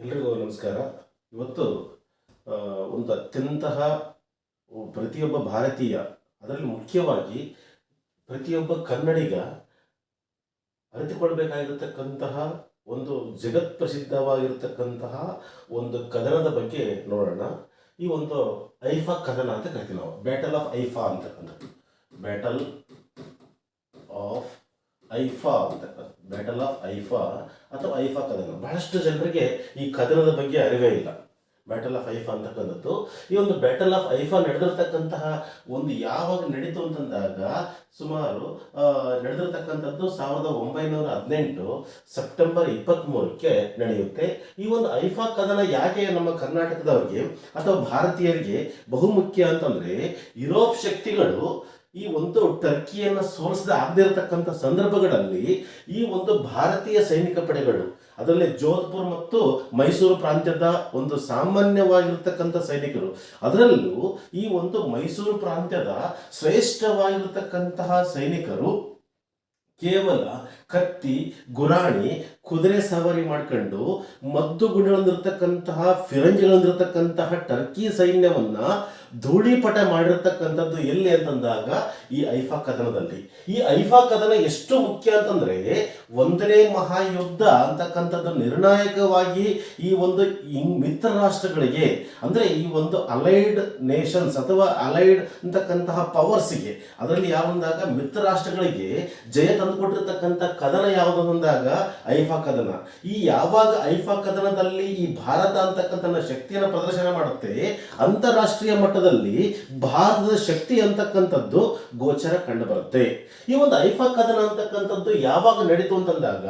ಎಲ್ರಿಗೂ ನಮಸ್ಕಾರ. ಇವತ್ತು ಒಂದು ಅತ್ಯಂತಹ ಪ್ರತಿಯೊಬ್ಬ ಭಾರತೀಯ, ಅದರಲ್ಲಿ ಮುಖ್ಯವಾಗಿ ಪ್ರತಿಯೊಬ್ಬ ಕನ್ನಡಿಗ ಅರಿತುಕೊಳ್ಬೇಕಾಗಿರತಕ್ಕಂತಹ ಒಂದು ಜಗತ್ ಪ್ರಸಿದ್ಧವಾಗಿರತಕ್ಕಂತಹ ಒಂದು ಕದನದ ಬಗ್ಗೆ ನೋಡೋಣ. ಈ ಒಂದು ಐಫಾ ಕದನ ಅಂತ ಕರಿತೀವಿ ನಾವು, ಬ್ಯಾಟಲ್ ಆಫ್ ಐಫಾ ಅಂತಕ್ಕಂಥದ್ದು. ಬ್ಯಾಟಲ್ ಆಫ್ ಐಫಾ ಅಂತ, ಬ್ಯಾಟಲ್ ಆಫ್ ಐಫಾ ಅಥವಾ ಐಫಾ ಕದನ. ಬಹಳಷ್ಟು ಜನರಿಗೆ ಈ ಕದನದ ಬಗ್ಗೆ ಅರಿವೇ ಇಲ್ಲ. ಬ್ಯಾಟಲ್ ಆಫ್ ಐಫಾ ಅಂತಕ್ಕಂಥದ್ದು, ಈ ಒಂದು ಬ್ಯಾಟಲ್ ಆಫ್ ಐಫಾ ನಡೆದಿರ್ತಕ್ಕಂತಹ ಒಂದು ಯಾವಾಗ ನಡೀತು ಅಂತಂದಾಗ ಸುಮಾರು ನಡೆದಿರ್ತಕ್ಕಂಥದ್ದು 1918 ಸೆಪ್ಟೆಂಬರ್ 23ಕ್ಕೆ ನಡೆಯುತ್ತೆ. ಈ ಒಂದು ಐಫಾ ಕದನ ಯಾಕೆ ನಮ್ಮ ಕರ್ನಾಟಕದವರಿಗೆ ಅಥವಾ ಭಾರತೀಯರಿಗೆ ಬಹುಮುಖ್ಯ ಅಂತಂದ್ರೆ, ಯುರೋಪ್ ಶಕ್ತಿಗಳು ಈ ಒಂದು ಟರ್ಕಿಯನ್ನು ಸೋಲಿಸದೆ ಆಗದೇ ಇರತಕ್ಕಂಥ ಸಂದರ್ಭಗಳಲ್ಲಿ ಈ ಒಂದು ಭಾರತೀಯ ಸೈನಿಕ ಪಡೆಗಳು, ಅದರಲ್ಲಿ ಜೋಧ್ಪುರ್ ಮತ್ತು ಮೈಸೂರು ಪ್ರಾಂತ್ಯದ ಒಂದು ಸಾಮಾನ್ಯವಾಗಿರ್ತಕ್ಕಂಥ ಸೈನಿಕರು, ಅದರಲ್ಲೂ ಈ ಒಂದು ಮೈಸೂರು ಪ್ರಾಂತ್ಯದ ಶ್ರೇಷ್ಠವಾಗಿರ್ತಕ್ಕಂತಹ ಸೈನಿಕರು ಕೇವಲ ಕತ್ತಿ, ಗುರಾಣಿ, ಕುದುರೆ ಸವಾರಿ ಮಾಡ್ಕೊಂಡು ಮದ್ದು ಗುಂಡುಗಳಿರ್ತಕ್ಕಂತಹ ಫಿರಂಜಿಗಳಿರ್ತಕ್ಕಂತಹ ಟರ್ಕಿ ಸೈನ್ಯವನ್ನ ಧೂಳಿಪಟ ಮಾಡಿರ್ತಕ್ಕಂಥದ್ದು ಎಲ್ಲಿ ಅಂತಂದಾಗ ಈ ಐಫಾ ಕದನದಲ್ಲಿ. ಈ ಐಫಾ ಕದನ ಎಷ್ಟು ಮುಖ್ಯ ಅಂತಂದ್ರೆ, ಒಂದನೇ ಮಹಾಯುದ್ಧ ಅಂತಕ್ಕಂಥದ್ದು ನಿರ್ಣಾಯಕವಾಗಿ ಈ ಒಂದು ಮಿತ್ರ ರಾಷ್ಟ್ರಗಳಿಗೆ, ಅಂದ್ರೆ ಈ ಒಂದು ಅಲೈಡ್ ನೇಷನ್ಸ್ ಅಥವಾ ಅಲೈಡ್ ಅಂತಕ್ಕಂತಹ ಪವರ್ಸ್ಗೆ, ಅದರಲ್ಲಿ ಯಾವಂದಾಗ ಮಿತ್ರ ರಾಷ್ಟ್ರಗಳಿಗೆ ಜಯ ತಂದುಕೊಟ್ಟಿರ್ತಕ್ಕಂಥ ಕದನ ಯಾವುದು ಅಂದಾಗ ಐಫಾ ಕದನ. ಈ ಯಾವಾಗ ಐಫಾ ಕದನದಲ್ಲಿ ಈ ಭಾರತ ಅಂತಕ್ಕಂಥ ಶಕ್ತಿಯನ್ನು ಪ್ರದರ್ಶನ ಮಾಡುತ್ತೆ, ಅಂತಾರಾಷ್ಟ್ರೀಯ ಮಟ್ಟದಲ್ಲಿ ಭಾರತದ ಶಕ್ತಿ ಅಂತಕ್ಕಂಥದ್ದು ಗೋಚರ ಕಂಡು ಬರುತ್ತೆ. ಈ ಒಂದು ಐಫಾ ಕದನ ಅಂತಕ್ಕಂಥದ್ದು ಯಾವಾಗ ನಡೀತು ಅಂತಂದಾಗ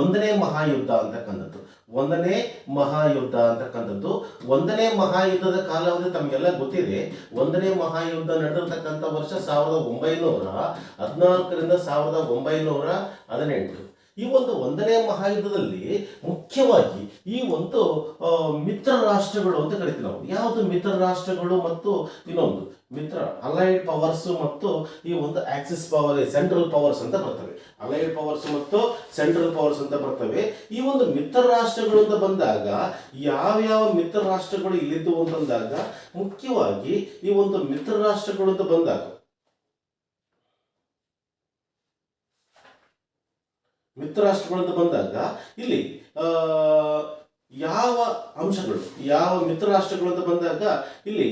ಒಂದನೇ ಮಹಾಯುದ್ಧ ಅಂತಕ್ಕಂಥದ್ದು, ಒಂದನೇ ಮಹಾಯುದ್ಧ ಅಂತಕ್ಕಂಥದ್ದು, ಒಂದನೇ ಮಹಾಯುದ್ಧದ ಕಾಲಾವಧಿ ತಮಗೆಲ್ಲ ಗೊತ್ತಿದೆ. ಒಂದನೇ ಮಹಾಯುದ್ಧ ನಡೆದಿರ್ತಕ್ಕಂಥ ವರ್ಷ 1914ರಿಂದ 1918. ಈ ಒಂದು ಒಂದನೇ ಮಹಾಯುದ್ಧದಲ್ಲಿ ಮುಖ್ಯವಾಗಿ ಈ ಒಂದು ಮಿತ್ರ ರಾಷ್ಟ್ರಗಳು ಅಂತ ಕರಿತೀವಿ ನಾವು. ಯಾವುದು ಮಿತ್ರ ರಾಷ್ಟ್ರಗಳು ಮತ್ತು ಇನ್ನೊಂದು ಮಿತ್ರ ಅಲೈಡ್ ಪವರ್ಸ್ ಮತ್ತು ಈ ಒಂದು ಆಕ್ಸಿಸ್ ಪವರ್, ಸೆಂಟ್ರಲ್ ಪವರ್ಸ್ ಅಂತ ಬರ್ತವೆ. ಅಲೈಡ್ ಪವರ್ಸ್ ಮತ್ತು ಸೆಂಟ್ರಲ್ ಪವರ್ಸ್ ಅಂತ ಬರ್ತವೆ. ಈ ಒಂದು ಮಿತ್ರ ರಾಷ್ಟ್ರಗಳು ಅಂತ ಬಂದಾಗ ಯಾವ್ಯಾವ ಮಿತ್ರ ರಾಷ್ಟ್ರಗಳು ಇಲ್ಲಿದ್ದು ಅಂತಂದಾಗ, ಮುಖ್ಯವಾಗಿ ಈ ಒಂದು ಮಿತ್ರ ರಾಷ್ಟ್ರಗಳು ಅಂತ ಬಂದಾಗ ಇಲ್ಲಿ ಯಾವ ಅಂಶಗಳು, ಯಾವ ಮಿತ್ರ ರಾಷ್ಟ್ರಗಳು ಅಂತ ಬಂದಾಗ ಇಲ್ಲಿ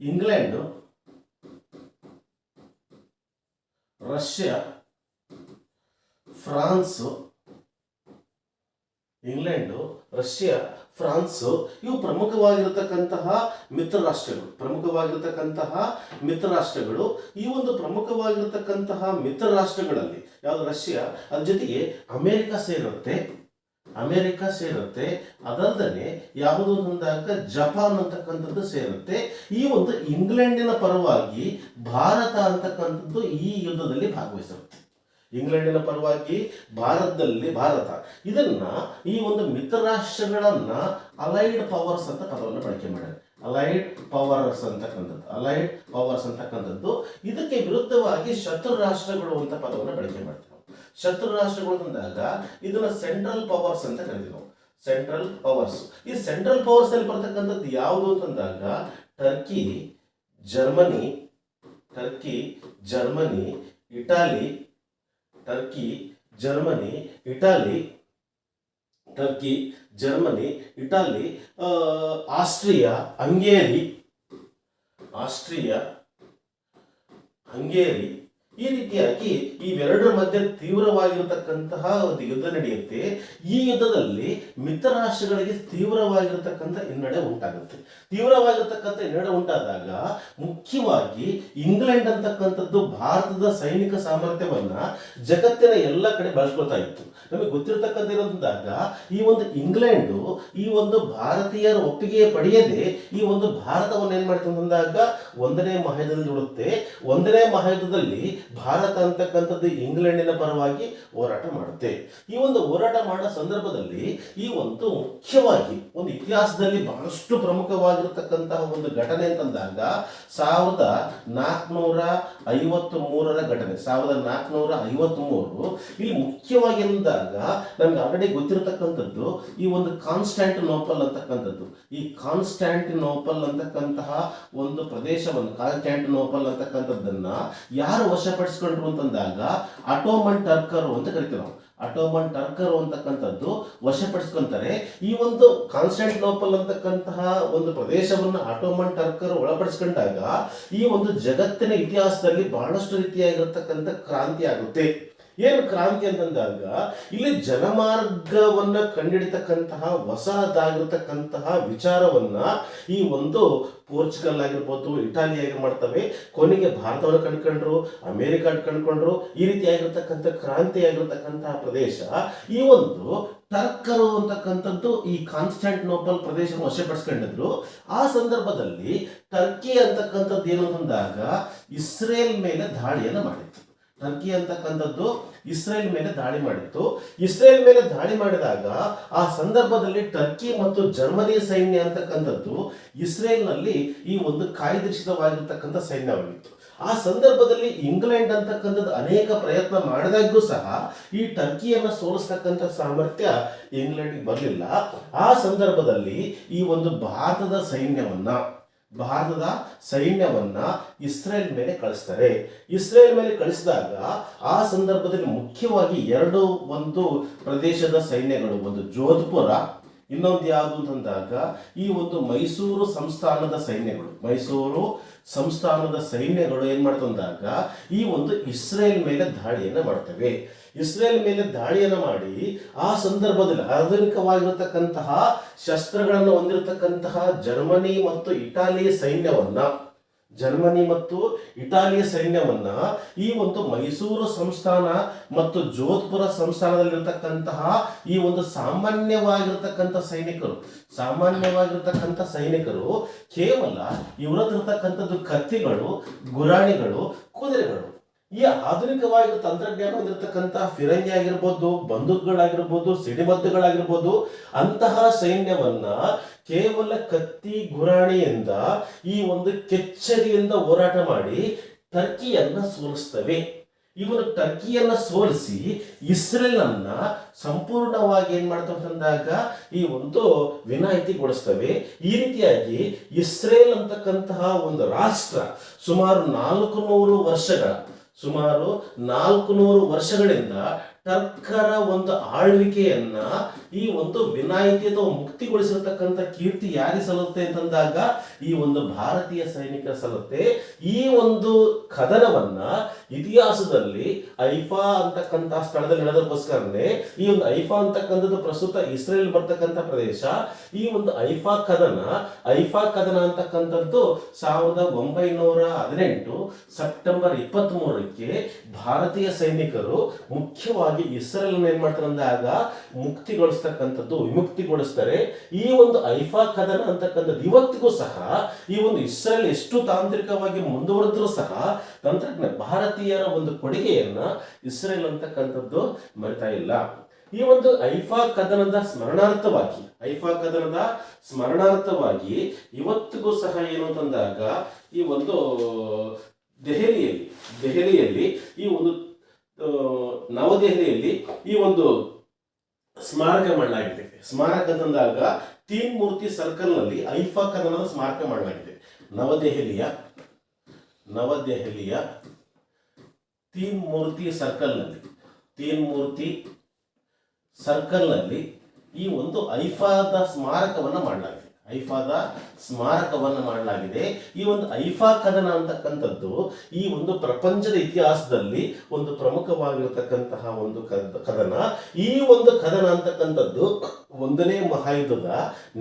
England, Russia, France, England, Russia, France ಇವು ಪ್ರಮುಖವಾಗಿರತಕ್ಕಂತಹ ಮಿತ್ರ ರಾಷ್ಟ್ರಗಳು. ಈ ಒಂದು ಪ್ರಮುಖವಾಗಿರತಕ್ಕಂತಹ ಮಿತ್ರ ರಾಷ್ಟ್ರಗಳಲ್ಲಿ ಯಾವುದು ರಷ್ಯಾ, ಅದ್ರ ಜೊತೆಗೆ ಅಮೆರಿಕ ಸೇರುತ್ತೆ. ಅದಲ್ಲದೆ ಯಾವುದು ಅಂದಾಗ ಜಪಾನ್ ಅಂತಕ್ಕಂಥದ್ದು ಸೇರುತ್ತೆ. ಈ ಒಂದು ಇಂಗ್ಲೆಂಡಿನ ಪರವಾಗಿ ಭಾರತ ಅಂತಕ್ಕಂಥದ್ದು ಈ ಯುದ್ಧದಲ್ಲಿ ಭಾಗವಹಿಸಿರುತ್ತೆ. ಇಂಗ್ಲೆಂಡಿನ ಪರವಾಗಿ ಭಾರತ ಇದನ್ನ ಈ ಒಂದು ಮಿತ್ರ ರಾಷ್ಟ್ರಗಳನ್ನ ಅಲೈಡ್ ಪವರ್ಸ್ ಅಂತ ಪದವನ್ನು ಬಳಕೆ ಮಾಡಿದೆ. ಅಲೈಡ್ ಪವರ್ಸ್ ಅಂತಕ್ಕಂಥದ್ದು ಇದಕ್ಕೆ ವಿರುದ್ಧವಾಗಿ ಶತ್ರು ರಾಷ್ಟ್ರಗಳು ಅಂತ ಪದವನ್ನು ಬಳಕೆ ಮಾಡ್ತೀವಿ. ಶತ್ರು ರಾಷ್ಟ್ರಗಳು ಅಂದಾಗ ಇದನ್ನ ಸೆಂಟ್ರಲ್ ಪವರ್ಸ್ ಅಂತ ಕರಿತೀವಿ ನಾವು. ಸೆಂಟ್ರಲ್ ಪವರ್ಸ್, ಈ ಸೆಂಟ್ರಲ್ ಪವರ್ಸ್ ಅಲ್ಲಿ ಬರ್ತಕ್ಕಂಥದ್ದು ಯಾವುದು ಅಂತಂದಾಗ Turkey, Germany, Italy, Austria, Hungary ಈ ರೀತಿಯಾಗಿ ಇವೆರಡರ ಮಧ್ಯೆ ತೀವ್ರವಾಗಿರತಕ್ಕಂತಹ ಒಂದು ಯುದ್ಧ ನಡೆಯುತ್ತೆ. ಈ ಯುದ್ಧದಲ್ಲಿ ಮಿತ್ರ ರಾಷ್ಟ್ರಗಳಿಗೆ ತೀವ್ರವಾಗಿರತಕ್ಕಂಥ ಹಿನ್ನಡೆ ಉಂಟಾದಾಗ ಮುಖ್ಯವಾಗಿ ಇಂಗ್ಲೆಂಡ್ ಅಂತಕ್ಕಂಥದ್ದು ಭಾರತದ ಸೈನಿಕ ಸಾಮರ್ಥ್ಯವನ್ನ ಜಗತ್ತಿನ ಎಲ್ಲ ಕಡೆ ಬಳಸ್ಕೊಳ್ತಾ ಇತ್ತು. ನಮಗೆ ಗೊತ್ತಿರತಕ್ಕಂಥದ್ದಾಗ ಈ ಒಂದು ಇಂಗ್ಲೆಂಡ್ ಈ ಒಂದು ಭಾರತೀಯರ ಒಪ್ಪಿಗೆ ಪಡೆಯದೆ ಈ ಒಂದು ಭಾರತವನ್ನು ಏನ್ ಮಾಡ್ತಂದಾಗ ಒಂದನೇ ಮಹಾಯುದ್ಧದಲ್ಲಿ ನೋಡುತ್ತೆ. ಒಂದನೇ ಮಹಾಯುದ್ಧದಲ್ಲಿ ಭಾರತ ಅಂತಕ್ಕಂಥದ್ದು ಇಂಗ್ಲೆಂಡಿನ ಪರವಾಗಿ ಹೋರಾಟ ಮಾಡುತ್ತೆ. ಈ ಒಂದು ಹೋರಾಟ ಮಾಡೋ ಸಂದರ್ಭದಲ್ಲಿ ಈ ಒಂದು ಮುಖ್ಯವಾಗಿ ಒಂದು ಇತಿಹಾಸದಲ್ಲಿ ಬಹಳಷ್ಟು ಪ್ರಮುಖವಾಗಿರತಕ್ಕಂತಹ ಒಂದು ಘಟನೆ ಅಂತಂದಾಗ 1453ರ ಘಟನೆ. 1453 ಇಲ್ಲಿ ಮುಖ್ಯವಾಗಿ ಅಂದಾಗ ನಮ್ಗೆ ಆಲ್ರೆಡಿ ಗೊತ್ತಿರತಕ್ಕಂಥದ್ದು ಈ ಒಂದು ಕಾನ್ಸ್ಟ್ಯಾಂಟಿನೋಪಲ್ ಅಂತಕ್ಕಂಥದ್ದು. ಈ ಕಾನ್ಸ್ಟ್ಯಾಂಟಿನೋಪಲ್ ಅಂತಕ್ಕಂತಹ ಒಂದು ಪ್ರದೇಶವನ್ನು, ಕಾನ್ಸ್ಟ್ಯಾಂಟಿನೋಪಲ್ ಅಂತಕ್ಕಂಥದ್ದನ್ನ ಯಾರು ವಶಪಡಿಸಿಕೊಂಡ್ರು ಅಂತಂದಾಗ ಅಟೋಮನ್ ಟರ್ಕರು ಅಂತ ಕರಿತೀವಿ ನಾವು. ಅಟೋಮನ್ ಟರ್ಕರು ಅಂತಕ್ಕಂಥದ್ದು ವಶಪಡಿಸ್ಕೊಂತಾರೆ. ಈ ಒಂದು ಕಾನ್ಸ್ಟ್ಯಾಂಟಿನೋಪಲ್ ಅಂತಕ್ಕಂತಹ ಒಂದು ಪ್ರದೇಶವನ್ನು ಅಟೋಮನ್ ಟರ್ಕರು ಒಳಪಡಿಸ್ಕೊಂಡಾಗ ಈ ಒಂದು ಜಗತ್ತಿನ ಇತಿಹಾಸದಲ್ಲಿ ಬಹಳಷ್ಟು ರೀತಿಯಾಗಿರ್ತಕ್ಕಂಥ ಕ್ರಾಂತಿ ಆಗುತ್ತೆ. ಏನು ಕ್ರಾಂತಿ ಅಂತಂದಾಗ ಇಲ್ಲಿ ಜನಮಾರ್ಗವನ್ನ ಕಂಡಿಡಿತಕ್ಕಂತಹ ಹೊಸದಾಗಿರ್ತಕ್ಕಂತಹ ವಿಚಾರವನ್ನ ಈ ಒಂದು ಪೋರ್ಚುಗಲ್ ಆಗಿರ್ಬೋದು, ಇಟಾಲಿ ಆಗಿ ಮಾಡ್ತವೆ, ಕೊನೆಗೆ ಭಾರತವನ್ನು ಕಂಡುಕೊಂಡ್ರು, ಅಮೆರಿಕ ಕಂಡುಕೊಂಡ್ರು. ಈ ರೀತಿಯಾಗಿರ್ತಕ್ಕಂಥ ಕ್ರಾಂತಿ ಆಗಿರ್ತಕ್ಕಂತಹ ಪ್ರದೇಶ ಈ ಒಂದು ಟರ್ಕರು ಅಂತಕ್ಕಂಥದ್ದು ಈ ಕಾನ್ಸ್ಟ್ಯಾಂಟಿನೋಪಲ್ ಪ್ರದೇಶವನ್ನು ವಶಪಡಿಸ್ಕೊಂಡಿದ್ರು. ಆ ಸಂದರ್ಭದಲ್ಲಿ ಟರ್ಕಿ ಅಂತಕ್ಕಂಥದ್ದು ಏನು ಅಂತಂದಾಗ ಇಸ್ರೇಲ್ ಮೇಲೆ ದಾಳಿಯನ್ನು ಮಾಡಿತ್ತು. ಟರ್ಕಿ ಅಂತಕ್ಕಂಥದ್ದು ಇಸ್ರೇಲ್ ಮೇಲೆ ದಾಳಿ ಮಾಡಿತ್ತು. ಇಸ್ರೇಲ್ ಮೇಲೆ ದಾಳಿ ಮಾಡಿದಾಗ ಆ ಸಂದರ್ಭದಲ್ಲಿ ಟರ್ಕಿ ಮತ್ತು ಜರ್ಮನಿ ಸೈನ್ಯ ಅಂತಕ್ಕಂಥದ್ದು ಇಸ್ರೇಲ್ನಲ್ಲಿ ಈ ಒಂದು ಕಾಯ್ದಿರಿಸಿತವಾಗಿರ್ತಕ್ಕಂಥ ಸೈನ್ಯವಾಗಿತ್ತು. ಆ ಸಂದರ್ಭದಲ್ಲಿ ಇಂಗ್ಲೆಂಡ್ ಅಂತಕ್ಕಂಥದ್ದು ಅನೇಕ ಪ್ರಯತ್ನ ಮಾಡಿದಾಗೂ ಸಹ ಈ ಟರ್ಕಿಯನ್ನು ಸೋಲಿಸ್ತಕ್ಕಂಥ ಸಾಮರ್ಥ್ಯ ಇಂಗ್ಲೆಂಡ್ಗೆ ಬರಲಿಲ್ಲ. ಆ ಸಂದರ್ಭದಲ್ಲಿ ಈ ಒಂದು ಭಾರತದ ಸೈನ್ಯವನ್ನ ಇಸ್ರೇಲ್ ಮೇಲೆ ಕಳಿಸ್ತಾರೆ. ಇಸ್ರೇಲ್ ಮೇಲೆ ಕಳಿಸಿದಾಗ ಆ ಸಂದರ್ಭದಲ್ಲಿ ಮುಖ್ಯವಾಗಿ ಒಂದು ಪ್ರದೇಶದ ಸೈನ್ಯಗಳು, ಒಂದು ಜೋಧ್ಪುರ, ಇನ್ನೊಂದು ಯಾವುದು ಅಂತಂದಾಗ ಈ ಒಂದು ಮೈಸೂರು ಸಂಸ್ಥಾನದ ಸೈನ್ಯಗಳು ಏನ್ ಮಾಡ್ತಂದಾಗ ಈ ಒಂದು ಇಸ್ರೇಲ್ ಮೇಲೆ ದಾಳಿಯನ್ನು ಮಾಡ್ತವೆ. ಇಸ್ರೇಲ್ ಮೇಲೆ ದಾಳಿಯನ್ನು ಮಾಡಿ ಆ ಸಂದರ್ಭದಲ್ಲಿ ಆಧುನಿಕವಾಗಿರತಕ್ಕಂತಹ ಶಸ್ತ್ರಗಳನ್ನು ಹೊಂದಿರತಕ್ಕಂತಹ ಜರ್ಮನಿ ಮತ್ತು ಇಟಾಲಿಯ ಸೈನ್ಯವನ್ನ ಈ ಒಂದು ಮೈಸೂರು ಸಂಸ್ಥಾನ ಮತ್ತು ಜೋಧ್ಪುರ ಸಂಸ್ಥಾನದಲ್ಲಿರ್ತಕ್ಕಂತಹ ಈ ಒಂದು ಸಾಮಾನ್ಯವಾಗಿರ್ತಕ್ಕಂಥ ಸೈನಿಕರು ಕೇವಲ ಇವರಲ್ಲಿರ್ತಕ್ಕಂಥದ್ದು ಕತ್ತಿಗಳು, ಗುರಾಣಿಗಳು, ಕುದುರೆಗಳು, ಈ ಆಧುನಿಕವಾಗಿ ತಂತ್ರಜ್ಞಾನ ಹೊಂದಿರತಕ್ಕಂಥ ಫಿರಂಗಿ ಆಗಿರ್ಬೋದು, ಬಂದೂಕುಗಳಾಗಿರ್ಬೋದು, ಸಿಡಿಮದ್ದುಗಳಾಗಿರ್ಬೋದು, ಅಂತಹ ಸೈನ್ಯವನ್ನ ಕೇವಲ ಕತ್ತಿ ಗುರಾಣಿಯಿಂದ ಈ ಒಂದು ಕೆಚ್ಚರಿಯಿಂದ ಹೋರಾಟ ಮಾಡಿ ಟರ್ಕಿಯನ್ನ ಸೋಲಿಸ್ತವೆ. ಇವನು ಟರ್ಕಿಯನ್ನ ಸೋಲಿಸಿ ಇಸ್ರೇಲ್ ಅನ್ನ ಸಂಪೂರ್ಣವಾಗಿ ಏನ್ ಮಾಡ್ತವೆ ಅಂತಂದಾಗ ಈ ಒಂದು ವಿನಾಯಿತಿಗೊಳಿಸ್ತವೆ. ಈ ರೀತಿಯಾಗಿ ಇಸ್ರೇಲ್ ಅಂತಕ್ಕಂತಹ ಒಂದು ರಾಷ್ಟ್ರ ಸುಮಾರು 400 ವರ್ಷಗಳಿಂದ ಟರ್ಕರ ಒಂದು ಆಳ್ವಿಕೆಯನ್ನ ಈ ಒಂದು ವಿನಾಯಿತಿ ಅಥವಾ ಮುಕ್ತಿಗೊಳಿಸಿರತಕ್ಕಂಥ ಕೀರ್ತಿ ಯಾರಿಗೆ ಸಲ್ಲುತ್ತೆ ಅಂತಂದಾಗ ಈ ಒಂದು ಭಾರತೀಯ ಸೈನಿಕರ ಸಲ್ಲುತ್ತೆ. ಈ ಒಂದು ಕದನವನ್ನ ಇತಿಹಾಸದಲ್ಲಿ ಐಫಾ ಅಂತಕ್ಕಂಥ ಸ್ಥಳದಲ್ಲಿ ನಡೆದಕ್ಕೋಸ್ಕರನೇ ಈ ಒಂದು ಐಫಾ ಅಂತಕ್ಕಂಥದ್ದು ಪ್ರಸ್ತುತ ಇಸ್ರೇಲ್ ಬರ್ತಕ್ಕಂಥ ಪ್ರದೇಶ. ಈ ಒಂದು ಐಫಾ ಕದನ ಅಂತಕ್ಕಂಥದ್ದು 1918 ಸೆಪ್ಟೆಂಬರ್ 23ಕ್ಕೆ ಭಾರತೀಯ ಸೈನಿಕರು ಮುಖ್ಯವಾಗಿ ಇಸ್ರೇಲ್ ಏನ್ ಮಾಡ್ತಾರೆ ಅಂದಾಗ ವಿಮುಕ್ತಿಗೊಳಿಸ್ತಾರೆ. ಈ ಒಂದು ಐಫಾ ಕದನ ಅಂತಕ್ಕಂಥದ್ದು ಇವತ್ತಿಗೂ ಸಹ ಈ ಒಂದು ಇಸ್ರೇಲ್ ಎಷ್ಟು ತಾಂತ್ರಿಕವಾಗಿ ಮುಂದುವರೆದ್ರೂ ಸಹ ತಂತ್ರಜ್ಞಾನ ಭಾರತೀಯರ ಒಂದು ಕೊಡುಗೆಯನ್ನ ಇಸ್ರೇಲ್ ಅಂತಕ್ಕಂಥದ್ದು ಮರಿತಾ ಇಲ್ಲ. ಈ ಒಂದು ಐಫಾ ಕದನದ ಸ್ಮರಣಾರ್ಥವಾಗಿ ಇವತ್ತಿಗೂ ಸಹ ಏನು ಅಂತಂದಾಗ ಈ ಒಂದು ದೆಹಲಿಯಲ್ಲಿ ಈ ಒಂದು ನವದೆಹಲಿಯಲ್ಲಿ ಈ ಒಂದು ಸ್ಮಾರಕ ಮಾಡಲಾಗಿದೆ. ಸ್ಮಾರಕ ಅಂತಂದಾಗ ತೀನ್ ಮೂರ್ತಿ ಸರ್ಕಲ್ ನಲ್ಲಿ ಐಫಾ ಕದನದ ಸ್ಮಾರಕ ಮಾಡಲಾಗಿದೆ. ನವದೆಹಲಿಯ ತೀನ್ ಮೂರ್ತಿ ಸರ್ಕಲ್ ನಲ್ಲಿ ಈ ಒಂದು ಐಫಾದ ಸ್ಮಾರಕವನ್ನ ಮಾಡಲಾಗಿದೆ. ಈ ಒಂದು ಐಫಾ ಕದನ ಅಂತಕ್ಕಂಥದ್ದು ಈ ಒಂದು ಪ್ರಪಂಚದ ಇತಿಹಾಸದಲ್ಲಿ ಒಂದು ಪ್ರಮುಖವಾಗಿರತಕ್ಕಂತಹ ಒಂದು ಕದನ. ಈ ಒಂದು ಕದನ ಅಂತಕ್ಕಂಥದ್ದು 1ನೇ ಮಹಾಯುದ್ಧದ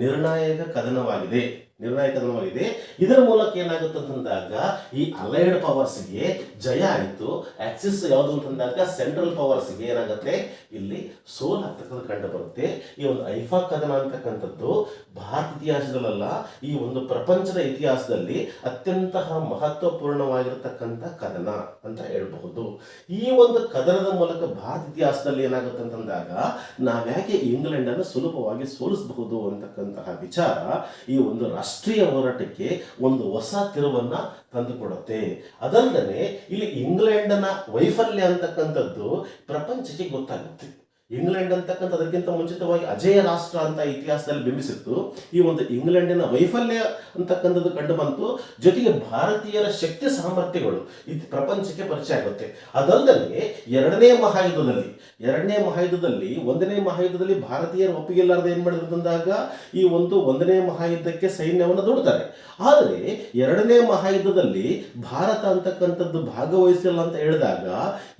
ನಿರ್ಣಾಯಕ ಕದನವಾಗಿದೆ. ನಿರ್ಣಾಯಕ ಕದನವಾಗಿದೆ. ಇದರ ಮೂಲಕ ಏನಾಗುತ್ತೆ ಅಂತಂದಾಗ ಈ ಅಲೈಡ್ ಪವರ್ಸ್ಗೆ ಜಯ ಆಯಿತು. ಆಕ್ಸಿಸ್ ಯಾವುದು ಅಂತಂದಾಗ ಸೆಂಟ್ರಲ್ ಪವರ್ಸ್ಗೆ ಏನಾಗುತ್ತೆ ಇಲ್ಲಿ ಸೋಲ್ ಆಗ್ತಕ್ಕಂಥ ಕಂಡು ಬರುತ್ತೆ. ಈ ಒಂದು ಐಫಾ ಕದನ ಅಂತಕ್ಕಂಥದ್ದು ಭಾರತ ಇತಿಹಾಸದಲ್ಲ, ಈ ಒಂದು ಪ್ರಪಂಚದ ಇತಿಹಾಸದಲ್ಲಿ ಅತ್ಯಂತ ಮಹತ್ವಪೂರ್ಣವಾಗಿರತಕ್ಕಂಥ ಕದನ ಅಂತ ಹೇಳ್ಬಹುದು. ಈ ಒಂದು ಕದನದ ಮೂಲಕ ಭಾರತ ಇತಿಹಾಸದಲ್ಲಿ ಏನಾಗುತ್ತೆ ಅಂತಂದಾಗ ನಾವ್ಯಾಕೆ ಇಂಗ್ಲೆಂಡ್ ಅನ್ನು ಸುಲಭವಾಗಿ ಸೋಲಿಸಬಹುದು ಅಂತಕ್ಕಂತಹ ವಿಚಾರ ಈ ಒಂದು ರಾಷ್ಟ್ರೀಯ ಹೋರಾಟಕ್ಕೆ ಒಂದು ಹೊಸ ತಿರುವನ್ನ ತಂದುಕೊಡುತ್ತೆ. ಅದಲ್ಲದೆ ಇಲ್ಲಿ ಇಂಗ್ಲೆಂಡ್ನ ವೈಫಲ್ಯ ಅಂತಕ್ಕಂಥದ್ದು ಪ್ರಪಂಚಕ್ಕೆ ಗೊತ್ತಾಗುತ್ತೆ. ಇಂಗ್ಲೆಂಡ್ ಅಂತಕ್ಕಂಥ ಅದಕ್ಕಿಂತ ಮುಂಚಿತವಾಗಿ ಅಜೇಯ ರಾಷ್ಟ್ರ ಅಂತ ಇತಿಹಾಸದಲ್ಲಿ ಬಿಂಬಿಸಿತ್ತು. ಈ ಒಂದು ಇಂಗ್ಲೆಂಡಿನ ವೈಫಲ್ಯ ಅಂತಕ್ಕಂಥದ್ದು ಕಂಡು ಬಂತು. ಜೊತೆಗೆ ಭಾರತೀಯರ ಶಕ್ತಿ ಸಾಮರ್ಥ್ಯಗಳು ಪ್ರಪಂಚಕ್ಕೆ ಪರಿಚಯ ಆಗುತ್ತೆ. ಅದಲ್ಲದೆ ಎರಡನೇ ಮಹಾಯುದ್ಧದಲ್ಲಿ ಒಂದನೇ ಮಹಾಯುದ್ಧದಲ್ಲಿ ಭಾರತೀಯರು ಒಪ್ಪಿಗೆಲ್ಲಾರದೆ ಏನ್ ಮಾಡಿದ್ರು ಅಂದಾಗ ಈ ಒಂದು ಒಂದನೇ ಮಹಾಯುದ್ಧಕ್ಕೆ ಸೈನ್ಯವನ್ನು ದೂಡ್ತಾರೆ. ಆದರೆ ಎರಡನೇ ಮಹಾಯುದ್ಧದಲ್ಲಿ ಭಾರತ ಅಂತಕ್ಕಂಥದ್ದು ಭಾಗವಹಿಸಿಲ್ಲ ಅಂತ ಹೇಳಿದಾಗ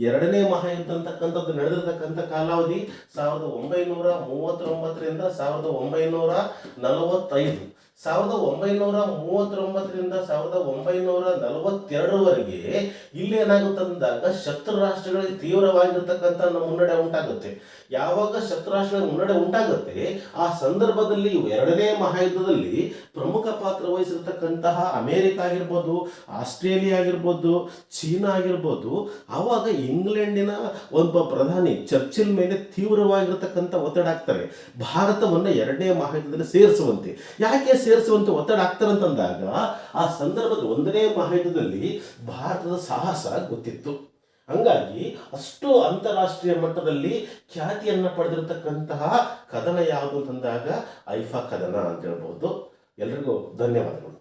ಎರಡನೇ ಮಹಾಯುದ್ಧ ಅಂತಕ್ಕಂಥದ್ದು ನಡೆದಿರತಕ್ಕಂಥ ಕಾಲಾವಧಿ 1939ರಿಂದ 1945. 1939ರಿಂದ 1942 ಇಲ್ಲಿ ಏನಾಗುತ್ತೆ ಅಂದಾಗ ಶತ್ರು ರಾಷ್ಟ್ರಗಳಿಗೆ ತೀವ್ರವಾಗಿರ್ತಕ್ಕಂಥ ಮುನ್ನಡೆ ಉಂಟಾಗುತ್ತೆ. ಯಾವಾಗ ಶತ್ರು ರಾಷ್ಟ್ರಗಳಿಗೆ ಮುನ್ನಡೆ ಉಂಟಾಗುತ್ತೆ ಆ ಸಂದರ್ಭದಲ್ಲಿ ಎರಡನೇ ಮಹಾಯುದ್ಧದಲ್ಲಿ ಪ್ರಮುಖ ಪಾತ್ರ ವಹಿಸಿರ್ತಕ್ಕಂತಹ ಅಮೆರಿಕ ಆಗಿರ್ಬೋದು, ಆಸ್ಟ್ರೇಲಿಯಾ ಆಗಿರ್ಬೋದು, ಚೀನಾ ಆಗಿರ್ಬೋದು, ಆವಾಗ ಇಂಗ್ಲೆಂಡಿನ ಒಬ್ಬ ಪ್ರಧಾನಿ ಚರ್ಚಿಲ್ ಮೇಲೆ ತೀವ್ರವಾಗಿರ್ತಕ್ಕಂಥ ಒತ್ತಡ ಹಾಕ್ತಾರೆ ಭಾರತವನ್ನು ಎರಡನೇ ಮಹಾಯುದ್ಧದಲ್ಲಿ ಸೇರಿಸುವಂತೆ. ಯಾಕೆ ಸೇರಿಸುವಂತೆ ಒತ್ತಡ ಆಗ್ತಾರಂತಂದಾಗ ಆ ಸಂದರ್ಭದಲ್ಲಿ ಒಂದನೇ ಮಹಾಯುದ್ಧದಲ್ಲಿ ಭಾರತದ ಸಾಹಸ ಗೊತ್ತಿತ್ತು. ಹಂಗಾಗಿ ಅಷ್ಟು ಅಂತಾರಾಷ್ಟ್ರೀಯ ಮಟ್ಟದಲ್ಲಿ ಖ್ಯಾತಿಯನ್ನ ಪಡೆದಿರತಕ್ಕಂತಹ ಕದನ ಯಾವುದು ಅಂತಂದಾಗ ಐಫಾ ಕದನ ಅಂತ ಹೇಳ್ಬಹುದು. ಎಲ್ರಿಗೂ ಧನ್ಯವಾದಗಳು.